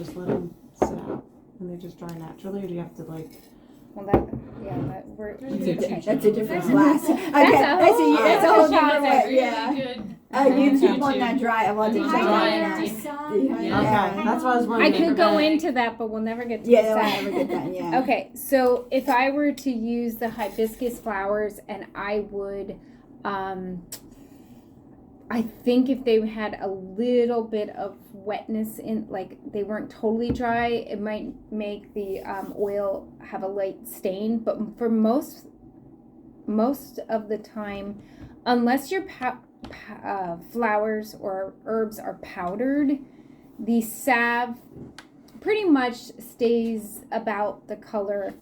Just let them sit out and they just dry naturally, or do you have to like? Well, that we're That's a different class. Okay, that's a whole different way. Yeah. YouTube on that dry. I want to try. Okay, that's what I was I wondering. could go into that, but we'll never get to Yeah, the they'll side. never get done. Yeah. Okay, so if I were to use the hibiscus flowers, and I would, I think if they had a little bit of wetness in, like they weren't totally dry, it might make the oil have a light stain. But for most of the time, unless your flowers or herbs are powdered, the salve pretty much stays about the color.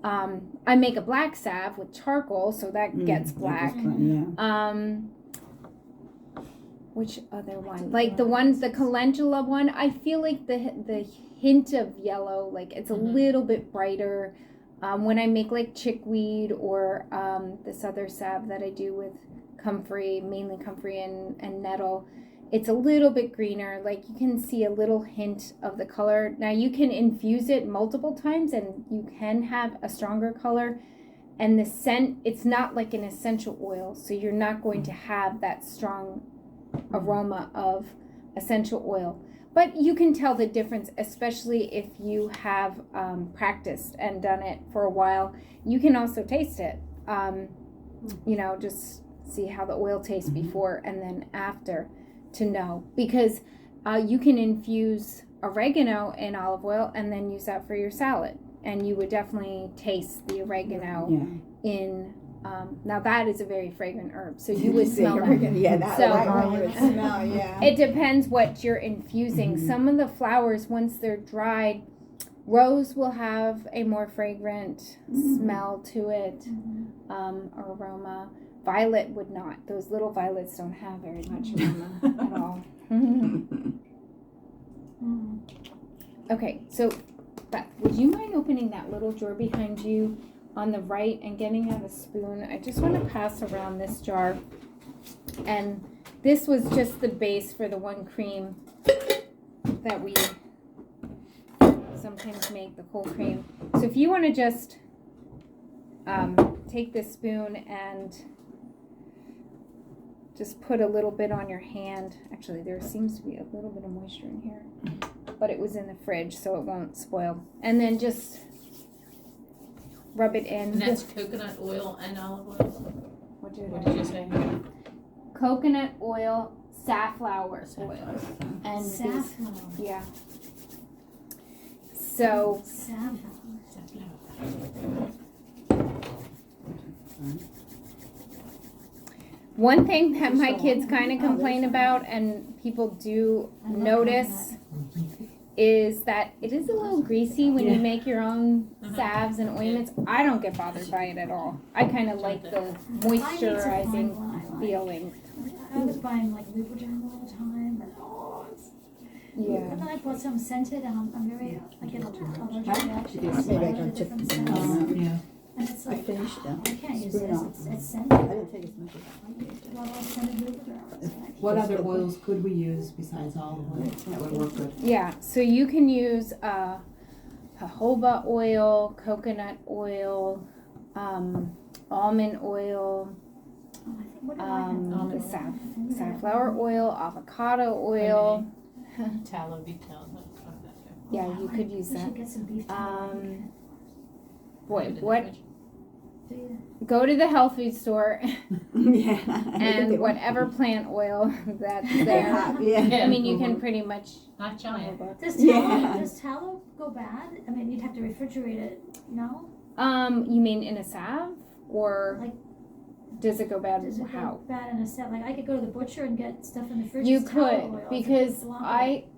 I make a black salve with charcoal, so that gets black. Which other one? Like the calendula one, I feel like the hint of yellow, like it's a little bit brighter. When I make like chickweed or this other salve that I do with comfrey, mainly comfrey and nettle, it's a little bit greener. Like you can see a little hint of the color. Now you can infuse it multiple times and you can have a stronger color. And the scent, it's not like an essential oil, so you're not going to have that strong aroma of essential oil. But you can tell the difference, especially if you have practiced and done it for a while. You can also taste it. Just see how the oil tastes before and then after to know. Because you can infuse oregano in olive oil and then use that for your salad. And you would definitely taste the oregano in... now that is a very fragrant herb, so you would smell that. Yeah, that one you would smell, yeah. It depends what you're infusing. Some of the flowers, once they're dried, rose will have a more fragrant smell to it, or aroma. Violet would not. Those little violets don't have very much aroma at all. Okay, so Beth, would you mind opening that little drawer behind you on the right and getting out a spoon? I just want to pass around this jar. And this was just the base for the one cream that we sometimes make, the cold cream. So if you want to just take this spoon and just put a little bit on your hand. Actually, there seems to be a little bit of moisture in here, but it was in the fridge, so it won't spoil. And then just rub it in. And that's coconut oil and olive oil? What did you say? Coconut oil, safflower oil. And safflower. Yeah. So. Safflower. One thing that my kids kind of complain about, and people do notice, is that it is a little greasy when you make your own salves and ointments. I don't get bothered by it at all. I kind of like the moisturizing feeling. I was buying like Lubriderm all the time, and yeah. And then I bought some scented, and I'm very, I get allergic reactions. Maybe I can check different the scents. Yeah. And it's I like, finished them. I can't use Spoon this, off. it's I scented. didn't take as much as I used to. Well, all scented Lubriderm. What other oils could we use besides olive oil that would work good? Yeah, so you can use jojoba oil, coconut oil, almond oil, Oh, I think, what did I have? the safflower oil, avocado oil. Tallow, beef tallow. Yeah, you could use We that. should get some beef tallow. Boy, what? Do you? Go to the health food store Yeah. and whatever plant oil that's there. Yeah. I mean, you can pretty much. Not giant. Does tallow go bad? I mean, you'd have to refrigerate it, no? You mean in a salve, or Like, does it go bad? Does it How? go bad in a set? Like, I could go to the butcher and get stuff in the fridge. You that's tallow could, oil. because It's a lot.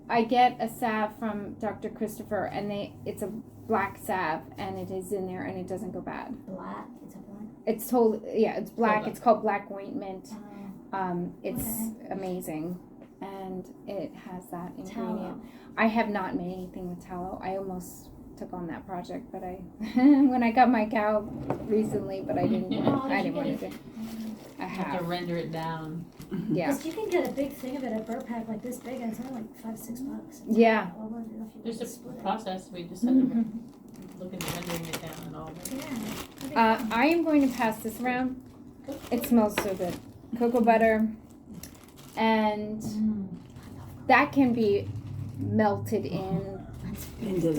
I get a salve from Dr. Christopher, and it's a black salve, and it is in there, and it doesn't go bad. Black. It's a black. It's totally, yeah, it's black. Black. It's called black ointment. It's Okay. amazing, and it has that ingredient. Tallow. I have not made anything with tallow. I almost took on that project, but I when I got my cow recently, but I didn't. Oh, I did didn't you want get to do. I have half. to render it down. Yeah. Cause you can get a big thing of it, a burr pack like this big, and it's only like $5-6. Yeah. Well, I don't know if you There's can a split it. process, we just have to look into rendering it down and all that. Yeah. that'd be fun. I am going to pass this around. It smells so good. Cocoa butter. And that can be melted in Into the